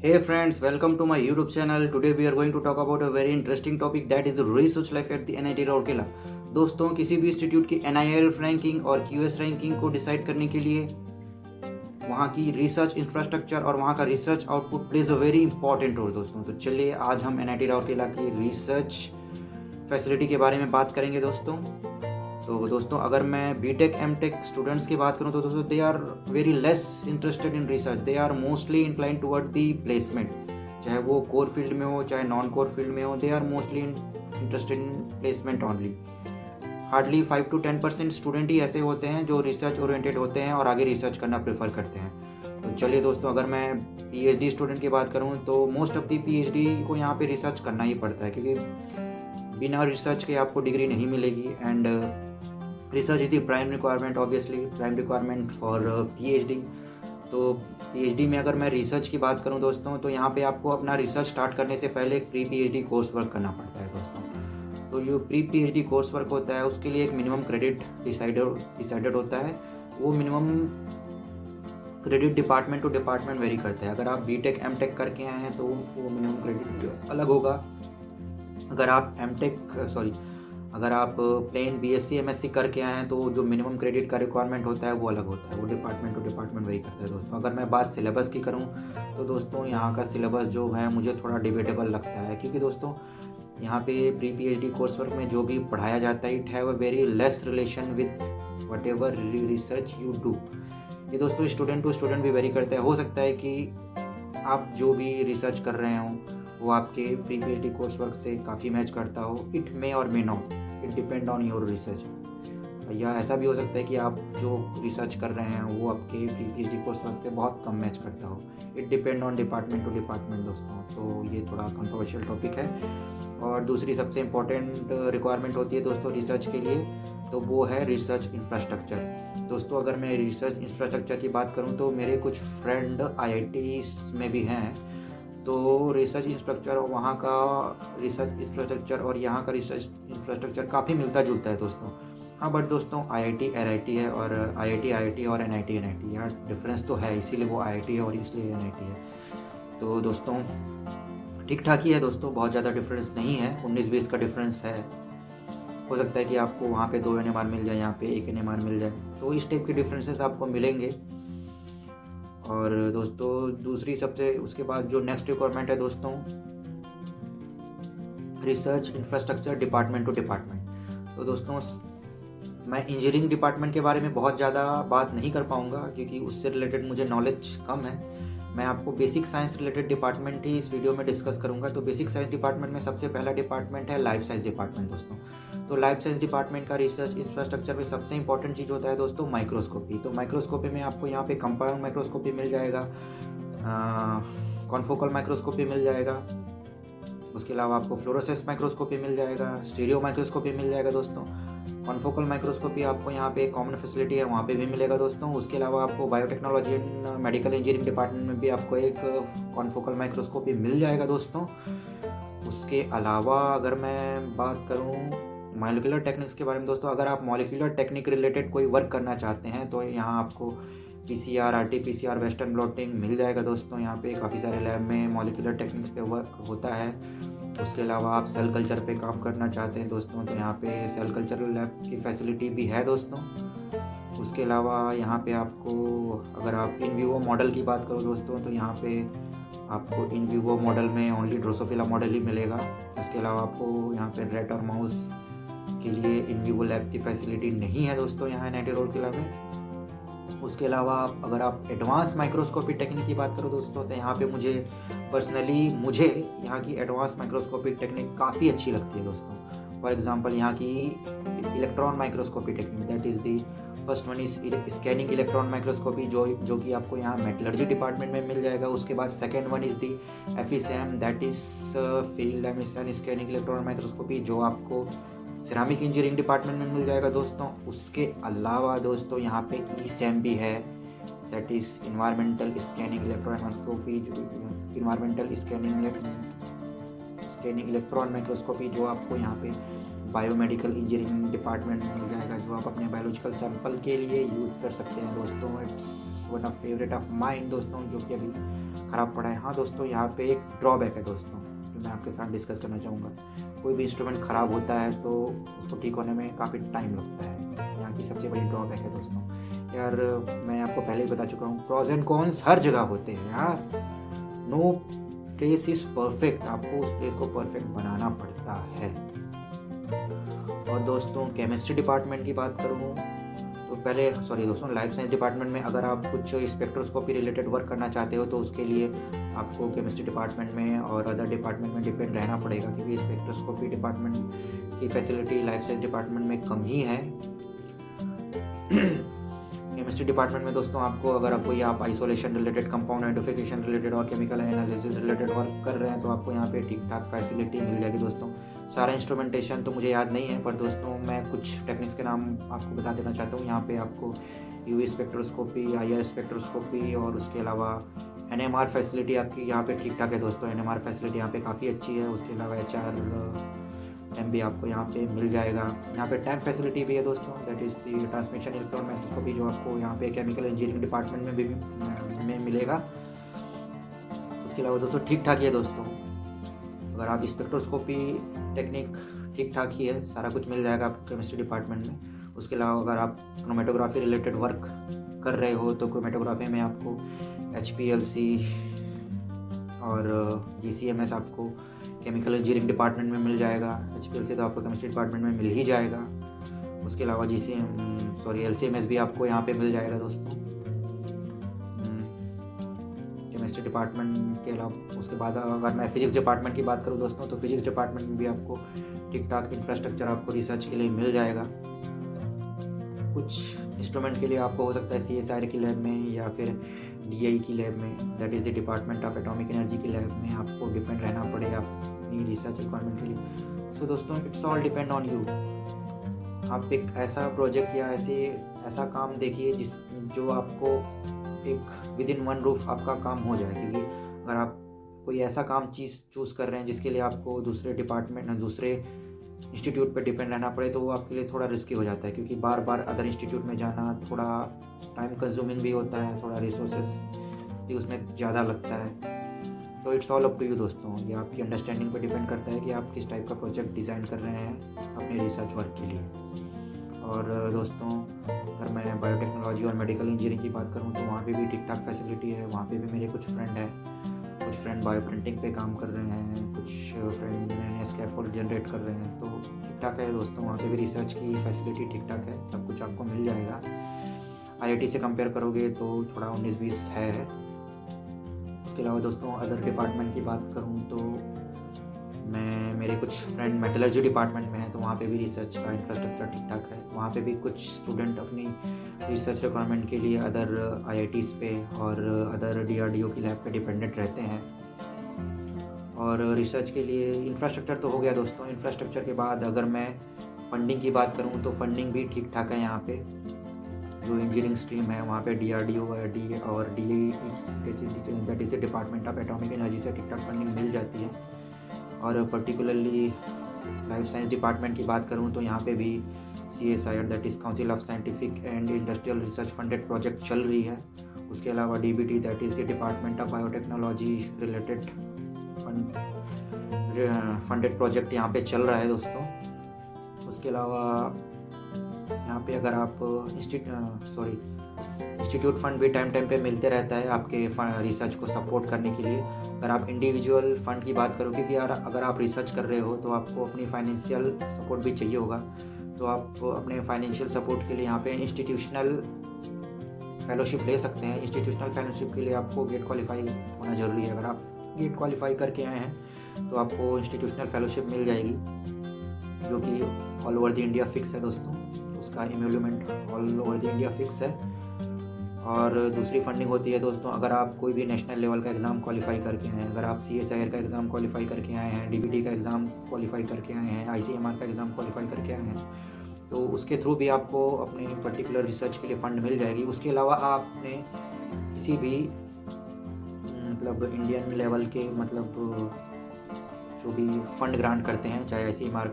Hey friends, welcome to my YouTube channel. Today we are going to talk about a very interesting topic that is the research life at the NIT Rourkela. दोस्तों किसी भी institute की NIL ranking और QS ranking को decide करने के लिए वहाँ की रिसर्च इंफ्रास्ट्रक्चर और वहाँ का research output plays a very important role दोस्तों। तो चलिए आज हम NIT राउरकेला की रिसर्च फैसिलिटी के बारे में बात करेंगे दोस्तों। तो दोस्तों अगर मैं बीटेक एमटेक स्टूडेंट्स की बात करूं तो दोस्तों they are very less interested in research, they are mostly incline toward the placement, चाहे वो कोर फील्ड में हो चाहे नॉन कोर फील्ड में हो, they are mostly interested in placement only. Hardly 5 to 10% student ही ऐसे होते हैं जो रिसर्च ओरिएंटेड होते हैं और आगे रिसर्च करना प्रेफर करते हैं। तो चलिए दोस्तों अगर मैं पीएचडी स्टूडेंट की बात करूं तो मोस्ट ऑफ दी पीएचडी को यहाँ पे रिसर्च करना ही पड़ता है, क्योंकि बिना रिसर्च के आपको डिग्री नहीं मिलेगी। And research is the prime requirement, obviously prime requirement for PhD. तो पीएचडी में अगर मैं रिसर्च की बात करूं दोस्तों तो यहाँ पे आपको अपना रिसर्च स्टार्ट करने से पहले एक प्री पीएचडी कोर्स वर्क करना पड़ता है दोस्तों। तो जो प्री पीएचडी कोर्स वर्क होता है उसके लिए एक मिनिमम क्रेडिट डिसाइडेड होता है। वो minimum credit department to department vary करता है। अगर आप बीटेक एमटेक करके आए हैं तो वो मिनिमम क्रेडिट अलग होगा। अगर आप प्लेन बीएससी एमएससी करके आए हैं तो जो मिनिमम क्रेडिट का रिक्वायरमेंट होता है वो अलग होता है, वो डिपार्टमेंट टू डिपार्टमेंट वही करता है दोस्तों। अगर मैं बात सिलेबस की करूं तो दोस्तों यहाँ का सिलेबस जो है मुझे थोड़ा डिबेटेबल लगता है, क्योंकि दोस्तों यहाँ पे प्री पीएचडी कोर्स वर्क में जो भी पढ़ाया जाता है it have a very less relation with what ever research you do. ये दोस्तों स्टूडेंट टू स्टूडेंट भी वेरी करता है। हो सकता है कि आप जो भी रिसर्च कर रहे हो वो आपके प्री पीएचडी कोर्स वर्क से काफ़ी मैच करता हो। इट मे और may not, it depend on your research. या ऐसा भी हो सकता है कि आप जो रिसर्च कर रहे हैं वो आपके प्री पीएचडी कोर्स वर्क से बहुत कम मैच करता हो। It depend on department to department दोस्तों। तो ये थोड़ा कंट्रोवर्शियल टॉपिक है। और दूसरी सबसे इम्पोर्टेंट रिक्वायरमेंट होती है दोस्तों रिसर्च के लिए, तो वो है रिसर्च इंफ्रास्ट्रक्चर। दोस्तों अगर मैं रिसर्च इंफ्रास्ट्रक्चर की बात करूँ तो मेरे कुछ फ्रेंड आईआईटीज़ में भी हैं। तो रिसर्च इंफ्रास्ट्रक्चर और वहाँ का रिसर्च इंफ्रास्ट्रक्चर और यहाँ का रिसर्च इंफ्रास्ट्रक्चर काफ़ी मिलता जुलता है दोस्तों। हाँ बट दोस्तों आईआईटी एनआईटी है और आईआईटी और एनआईटी यहाँ डिफरेंस तो है, इसीलिए वो आईआईटी है और इसलिए एनआईटी है। तो दोस्तों ठीक ठाक ही है दोस्तों, बहुत ज़्यादा डिफरेंस नहीं है, 19-20 का डिफरेंस है। हो सकता है कि आपको वहाँ पे 2 NMR मिल जाए, यहाँ पे 1 NMR मिल जाए, तो इस टाइप के डिफरेंसेस आपको मिलेंगे। और दोस्तों दूसरी सबसे उसके बाद जो नेक्स्ट रिक्वायरमेंट है दोस्तों research infrastructure department to department. तो दोस्तों मैं इंजीनियरिंग डिपार्टमेंट के बारे में बहुत ज़्यादा बात नहीं कर पाऊँगा क्योंकि उससे रिलेटेड मुझे नॉलेज कम है। मैं आपको बेसिक साइंस रिलेटेड डिपार्टमेंट ही इस वीडियो में डिस्कस करूंगा। तो बेसिक साइंस डिपार्टमेंट में सबसे पहला डिपार्टमेंट है लाइफ साइंस डिपार्टमेंट दोस्तों। तो लाइफ साइंस डिपार्टमेंट का रिसर्च इंफ्रास्ट्रक्चर में सबसे इंपॉर्टेंट चीज़ होता है दोस्तों माइक्रोस्कोपी। तो माइक्रोस्कोपी में आपको यहाँ पे कंपाउंड माइक्रोस्कोपी मिल जाएगा, कॉन्फोकल माइक्रोस्कोपी मिल जाएगा, उसके अलावा आपको फ्लोरोसेंस माइक्रोस्कोपी मिल जाएगा, स्टीरियो माइक्रोस्कोपी मिल जाएगा दोस्तों। कॉन्फोकल माइक्रोस्कोपी आपको यहाँ पे कॉमन फैसिलिटी है वहाँ पे भी मिलेगा दोस्तों। उसके अलावा आपको biotechnology and medical engineering department में भी आपको एक कॉन्फोकल माइक्रोस्कोपी मिल जाएगा दोस्तों। उसके अलावा अगर मैं बात करूँ मॉलिक्यूलर टेक्निक्स के बारे में दोस्तों, अगर आप मॉलिक्यूलर टेक्निक रिलेटेड कोई वर्क करना चाहते हैं तो यहाँ आपको PCR, RT-PCR, वेस्टर्न ब्लॉटिंग मिल जाएगा दोस्तों। यहाँ पे काफ़ी सारे लैब में मॉलिक्यूलर टेक्निक्स पे वर्क होता है। उसके अलावा आप सेल कल्चर पे काम करना चाहते हैं दोस्तों तो यहाँ पे सेल कल्चर लैब की फैसिलिटी भी है दोस्तों। उसके अलावा यहाँ पे आपको अगर आप इन विवो मॉडल की बात करो दोस्तों तो यहाँ पे आपको इन विवो मॉडल में ओनली ड्रोसोफिला मॉडल ही मिलेगा। उसके अलावा आपको यहाँ पे रैट और माउस के लिए इन विवो लैब की फैसिलिटी नहीं है दोस्तों यहाँ NIT राउरकेला में। उसके अलावा अगर आप एडवांस माइक्रोस्कोपी टेक्निक की बात करो दोस्तों तो यहाँ पे मुझे यहाँ की एडवांस माइक्रोस्कोपी टेक्निक काफ़ी अच्छी लगती है दोस्तों। फॉर एग्जांपल यहाँ की electron microscopy technique, that is the first one is scanning electron microscopy जो कि आपको यहाँ मेटलर्जी डिपार्टमेंट में मिल जाएगा। उसके बाद second one is the FESM, that is field emission scanning electron microscopy जो आपको सिरामिक इंजीनियरिंग डिपार्टमेंट में मिल जाएगा दोस्तों। उसके अलावा दोस्तों यहाँ पे ESEM भी है, that is environmental scanning electron microscopy, जो इन्वायरमेंटल स्कैनिंग इलेक्ट्रॉन माइक्रोस्कोपी जो आपको यहाँ पे बायोमेडिकल इंजीनियरिंग डिपार्टमेंट में मिल जाएगा, जो आप अपने बायोलॉजिकल सैंपल के लिए यूज़ कर सकते हैं दोस्तों। It's one of favourite of mine दोस्तों, जो कि अभी ख़राब पड़ा है। हाँ दोस्तों, यहाँ पे एक ड्रॉबैक है दोस्तों, जो मैं आपके साथ डिस्कस करना चाहूँगा। कोई भी इंस्ट्रूमेंट ख़राब होता है तो उसको ठीक होने में काफ़ी टाइम लगता है। यहाँ की सबसे बड़ी ड्रॉबैक है दोस्तों। यार मैं आपको पहले ही बता चुका हूँ, प्रॉज एंड कॉन्स हर जगह होते हैं यार। नो प्लेस इज़ परफेक्ट, आपको उस प्लेस को परफेक्ट बनाना पड़ता है। और दोस्तों केमिस्ट्री डिपार्टमेंट की बात करूँ तो पहले दोस्तों लाइफ साइंस डिपार्टमेंट में अगर आप कुछ स्पेक्ट्रोस्कोपी रिलेटेड वर्क करना चाहते हो तो उसके लिए आपको केमिस्ट्री डिपार्टमेंट में और अदर डिपार्टमेंट में डिपेंड रहना पड़ेगा, क्योंकि स्पेक्ट्रोस्कोपी डिपार्टमेंट की फैसिलिटी लाइफ साइंस डिपार्टमेंट में कम ही है। केमिस्ट्री डिपार्टमेंट में दोस्तों अगर आपको आप isolation related, compound identification related और केमिकल एनालिसिस रिलेटेड वर्क कर रहे हैं तो आपको यहाँ पे ठीक ठाक फैसिलिटी मिल जाएगी दोस्तों। सारा इंस्ट्रूमेंटेशन तो मुझे याद नहीं है, पर दोस्तों मैं कुछ टेक्निक्स के नाम आपको बता देना चाहता हूँ। यहाँ पे आपको यूवी स्पेक्ट्रोस्कोपी, IR स्पेक्ट्रोस्कोपी और उसके अलावा NMR फैसिलिटी आपकी यहाँ पे ठीक ठाक है दोस्तों। NMR फैसिलिटी यहाँ पे काफ़ी अच्छी है। उसके अलावा HRM भी आपको यहाँ पे मिल जाएगा। यहाँ पे टैंक फैसिलिटी भी है दोस्तों, that is the transmission electron microscopy, जो आपको यहाँ पे केमिकल इंजीनियरिंग डिपार्टमेंट में भी में मिलेगा। उसके अलावा दोस्तों ठीक ठाक ही है दोस्तों। अगर आप स्पेक्ट्रोस्कोपी टेक्निक ठीक ठाक ही है, सारा कुछ मिल जाएगा आपको केमिस्ट्री डिपार्टमेंट में। उसके अलावा अगर आप क्रोमेटोग्राफी रिलेटेड वर्क कर रहे हो तो क्रोमेटोग्राफी में आपको HPLC और GCMS आपको केमिकल इंजीनियरिंग डिपार्टमेंट में मिल जाएगा। HPLC तो आपको केमिस्ट्री डिपार्टमेंट में मिल ही जाएगा। उसके अलावा LCMS भी आपको यहाँ पे मिल जाएगा दोस्तों केमिस्ट्री डिपार्टमेंट के अलावा। उसके बाद अगर मैं फिजिक्स डिपार्टमेंट की बात करूँ दोस्तों तो फिजिक्स डिपार्टमेंट में भी आपको ठीक ठाक इंफ्रास्ट्रक्चर आपको रिसर्च के लिए मिल जाएगा। कुछ इंस्ट्रूमेंट के लिए आपको हो सकता है CSIR की लैब में या फिर DI की लैब में, that is the department of atomic energy की लैब में आपको डिपेंड रहना पड़ेगा अपनी रिसर्च रिक्वायरमेंट के लिए। सो दोस्तों it's all depend on you. आप एक ऐसा प्रोजेक्ट या ऐसा काम देखिए जो आपको एक विद इन वन रूफ आपका काम हो जाए, क्योंकि अगर आप कोई ऐसा काम चूज़ कर रहे हैं जिसके लिए आपको दूसरे इंस्टीट्यूट पे डिपेंड रहना पड़े तो वो आपके लिए थोड़ा रिस्की हो जाता है, क्योंकि बार बार अदर इंस्टीट्यूट में जाना थोड़ा टाइम कंज्यूमिंग भी होता है, थोड़ा रिसोर्सेस भी उसमें ज़्यादा लगता है। तो it's all up to you दोस्तों, ये आपकी अंडरस्टैंडिंग पे डिपेंड करता है कि आप किस टाइप का प्रोजेक्ट डिज़ाइन कर रहे हैं अपने रिसर्च वर्क के लिए। और दोस्तों अगर मैं बायोटेक्नोलॉजी और मेडिकल इंजीनियरिंग की बात करूँ तो वहाँ पे भी ठीक ठाक फैसिलिटी है। वहाँ पे भी मेरे कुछ फ्रेंड हैं, कुछ फ्रेंड बायो प्रिंटिंग पे काम कर रहे हैं, कुछ फ्रेंड नए स्कैफोल्ड जनरेट कर रहे हैं, तो ठीक ठाक है दोस्तों। वहाँ पे भी रिसर्च की फैसिलिटी ठीक ठाक है, सब कुछ आपको मिल जाएगा। IIT से कंपेयर करोगे तो थोड़ा 19-20 है। उसके अलावा दोस्तों अदर डिपार्टमेंट की बात करूँ तो मेरे कुछ फ्रेंड मेटलर्जी डिपार्टमेंट में है, तो वहाँ पे भी रिसर्च का इंफ्रास्ट्रक्चर ठीक ठाक है। वहाँ पे भी कुछ स्टूडेंट अपनी रिसर्च रिक्वायरमेंट के लिए अदर IITs पे और अदर DRDO की लैब पे डिपेंडेंट रहते हैं। और रिसर्च के लिए इंफ्रास्ट्रक्चर तो हो गया दोस्तों। इंफ्रास्ट्रक्चर के बाद अगर मैं फंडिंग की बात करूँ तो फंडिंग भी ठीक ठाक है। यहाँ पे जो इंजीनियरिंग स्ट्रीम है वहाँ पे DRDO और DAE that is the department of atomic energy से ठीक ठाक फंडिंग मिल जाती है। और पर्टिकुलरली लाइफ साइंस डिपार्टमेंट की बात करूँ तो यहाँ पे भी CSIR that is council of scientific and industrial research funded project चल रही है। उसके अलावा DBT that is the department of biotechnology related funded project यहाँ पे चल रहा है दोस्तों। उसके अलावा यहाँ पे अगर आप इंस्टीट्यूट फंड भी टाइम पे मिलते रहता है आपके रिसर्च को सपोर्ट करने के लिए। अगर आप इंडिविजुअल फंड की बात करो, क्योंकि यार अगर आप रिसर्च कर रहे हो तो आपको अपनी फाइनेंशियल सपोर्ट भी चाहिए होगा, तो आप अपने फाइनेंशियल सपोर्ट के लिए यहाँ पे इंस्टीट्यूशनल फेलोशिप ले सकते हैं। इंस्टीट्यूशनल फेलोशिप के लिए आपको गेट क्वालिफाई होना ज़रूरी है। अगर आप गेट क्वालिफाई करके आए हैं तो आपको इंस्टीट्यूशनल फेलोशिप मिल जाएगी, जो कि all over the India fix है दोस्तों। उसका emolument all over the India fix है। और दूसरी फंडिंग होती है दोस्तों, अगर आप कोई भी नेशनल लेवल का एग्ज़ाम क्वालिफाई करके आए हैं, अगर आप CSIR का एग्ज़ाम क्वालिफाई करके आए हैं, DBT का एग्ज़ाम क्वालिफाई करके आए हैं, ICMR का एग्ज़ाम क्वालिफाई करके आए हैं, तो उसके थ्रू भी आपको अपने पर्टिकुलर रिसर्च के लिए फ़ंड मिल जाएगी। उसके अलावा आपने किसी भी मतलब इंडियन लेवल के जो भी फंड ग्रांट करते हैं, चाहे ICMR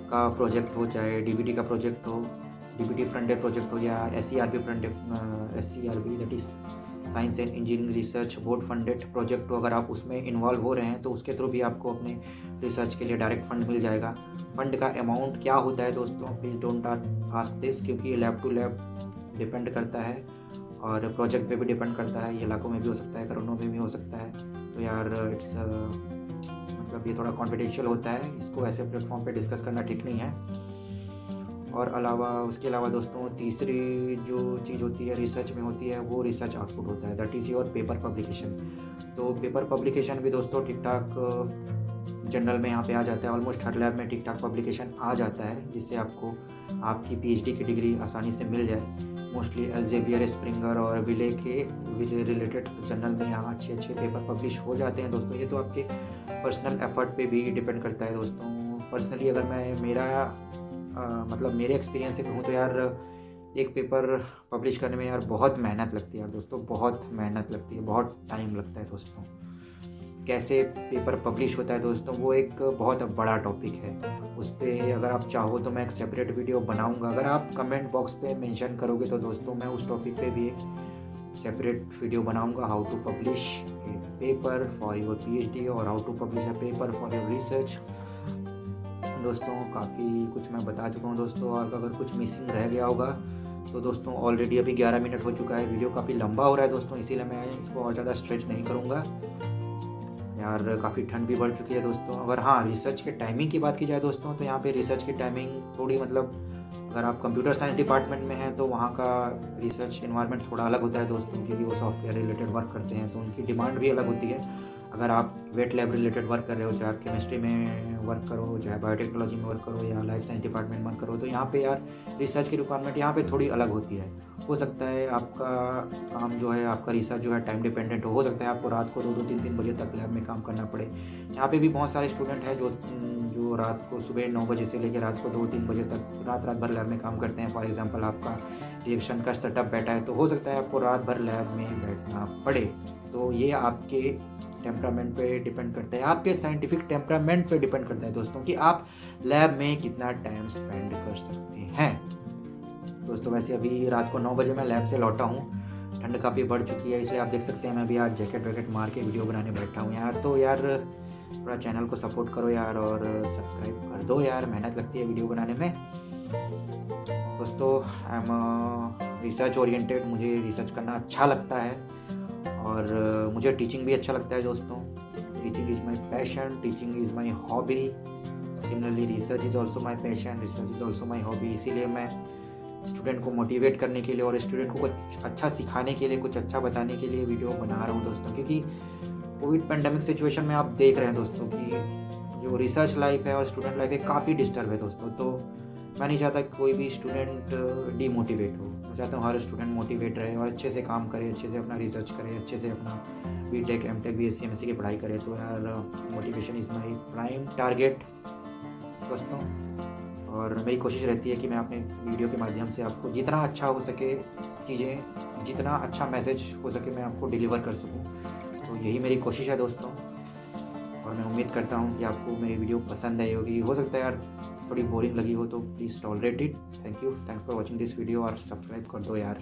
का प्रोजेक्ट हो, चाहे DBT का प्रोजेक्ट हो, DBT फंडेड प्रोजेक्ट हो या SCRB that is science and engineering research board funded project हो, अगर आप उसमें इन्वॉल्व हो रहे हैं तो उसके थ्रू भी आपको अपने रिसर्च के लिए डायरेक्ट फंड मिल जाएगा। फंड का अमाउंट क्या होता है दोस्तों, प्लीज़ डोंट आस्क दिस, क्योंकि ये लैब टू लैब डिपेंड करता है और प्रोजेक्ट पे भी डिपेंड करता है। ये लाखों में भी हो सकता है, करोड़ों में भी हो सकता है। तो यार इट्स मतलब ये थोड़ा कॉन्फिडेंशियल होता है, इसको ऐसे प्लेटफॉर्म पे डिस्कस करना ठीक नहीं है। और उसके अलावा दोस्तों तीसरी जो चीज़ होती है रिसर्च में होती है वो रिसर्च आउटपुट होता है, that is your paper publication. तो पेपर पब्लिकेशन भी दोस्तों ठीक ठाक जनरल में यहाँ पे आ जाता है, ऑलमोस्ट हर लैब में ठीक ठाक पब्लिकेशन आ जाता है, जिससे आपको आपकी पीएचडी की डिग्री आसानी से मिल जाए। मोस्टली एल्जेवियर, स्प्रिंगर और विले के रिलेटेड जर्नल में यहाँ अच्छे अच्छे पेपर पब्लिश हो जाते हैं दोस्तों। ये तो आपके पर्सनल एफर्ट पे भी डिपेंड करता है दोस्तों। पर्सनली अगर मैं मतलब मेरे एक्सपीरियंस से कहूँ तो यार एक पेपर पब्लिश करने में यार बहुत मेहनत लगती है यार दोस्तों, बहुत मेहनत लगती है, बहुत टाइम लगता है दोस्तों। कैसे पेपर पब्लिश होता है दोस्तों वो एक बहुत बड़ा टॉपिक है, उस पर अगर आप चाहो तो मैं एक सेपरेट वीडियो बनाऊंगा। अगर आप कमेंट बॉक्स पे मेंशन करोगे तो दोस्तों मैं उस टॉपिक पे भी एक सेपरेट वीडियो बनाऊंगा, how to publish a paper for your PhD और how to publish a paper for your research. दोस्तों काफ़ी कुछ मैं बता चुका हूँ दोस्तों, और अगर कुछ मिसिंग रह गया होगा तो दोस्तों ऑलरेडी अभी 11 मिनट हो चुका है, वीडियो काफ़ी लंबा हो रहा है दोस्तों, इसीलिए मैं इसको और ज़्यादा स्ट्रेच नहीं करूँगा यार। काफ़ी ठंड भी बढ़ चुकी है दोस्तों। अगर हाँ रिसर्च के टाइमिंग की बात की जाए दोस्तों तो यहाँ पे रिसर्च की टाइमिंग थोड़ी मतलब अगर आप कंप्यूटर साइंस डिपार्टमेंट में हैं तो वहाँ का रिसर्च इन्वायरमेंट थोड़ा अलग होता है दोस्तों, क्योंकि वो सॉफ्टवेयर रिलेटेड वर्क करते हैं तो उनकी डिमांड भी अलग होती है। अगर आप वेट लैब रिलेटेड वर्क कर रहे हो, चाहे आप केमिस्ट्री में वर्क करो, चाहे बायोटेक्नोलॉजी में वर्क करो या लाइफ साइंस डिपार्टमेंट में वर्क करो, तो यहाँ पे यार रिसर्च की रिक्वायरमेंट यहाँ पे थोड़ी अलग होती है। हो सकता है आपका काम जो है, आपका रिसर्च जो है टाइम डिपेंडेंट हो सकता है आपको रात को 2-2 3-3 बजे तक लैब में काम करना पड़े। यहाँ पे भी बहुत सारे स्टूडेंट हैं जो रात को सुबह 9 बजे से लेकर रात को 2-3 बजे तक रात भर लैब में काम करते हैं। फॉर एग्जांपल आपका रिएक्शन का सेटअप बैठा है तो हो सकता है आपको रात भर लैब में बैठना पड़े। तो ये आपके टेम्परामेंट पे डिपेंड करता है, आपके साइंटिफिक टेम्परामेंट पे डिपेंड करता है दोस्तों कि आप लैब में कितना टाइम स्पेंड कर सकते हैं दोस्तों। वैसे अभी रात को 9 बजे मैं लैब से लौटा हूँ, ठंड काफ़ी बढ़ चुकी है, इसलिए आप देख सकते हैं मैं भी आज जैकेट वैकेट मार के वीडियो बनाने बैठा हूँ यार। तो यार थोड़ा चैनल को सपोर्ट करो यार और सब्सक्राइब कर दो यार, मेहनत लगती है वीडियो बनाने में दोस्तों। आई एम रिसर्च ओरिएंटेड, मुझे रिसर्च करना अच्छा लगता है और मुझे टीचिंग भी अच्छा लगता है दोस्तों। Teaching is my passion, teaching is my hobby. Similarly research is also my passion, research is also my hobby. इसीलिए मैं स्टूडेंट को मोटिवेट करने के लिए और स्टूडेंट को कुछ अच्छा सिखाने के लिए, कुछ अच्छा बताने के लिए वीडियो बना रहा हूँ दोस्तों। क्योंकि कोविड पेंडेमिक सिचुएशन में आप देख रहे हैं दोस्तों कि जो रिसर्च लाइफ है और स्टूडेंट लाइफ है काफ़ी डिस्टर्ब है दोस्तों। तो मैं नहीं चाहता कि कोई भी स्टूडेंट डीमोटिवेट हो, मैं चाहता हूँ हर स्टूडेंट मोटिवेट रहे और अच्छे से काम करे, अच्छे से अपना रिसर्च करे, अच्छे से अपना बीटेक, एमटेक, बीएससी, एमएससी की पढ़ाई करे। तो यार motivation is my prime target दोस्तों। और मेरी कोशिश रहती है कि मैं अपने वीडियो के माध्यम से आपको जितना अच्छा हो सके चीज़ें, जितना अच्छा मैसेज हो सके मैं आपको डिलीवर कर सकूं। तो यही मेरी कोशिश है दोस्तों, और मैं उम्मीद करता हूं कि आपको मेरी वीडियो पसंद आई होगी। हो सकता है यार थोड़ी बोरिंग लगी हो तो please tolerate it. Thanks for watching this video और सब्सक्राइब कर दो यार।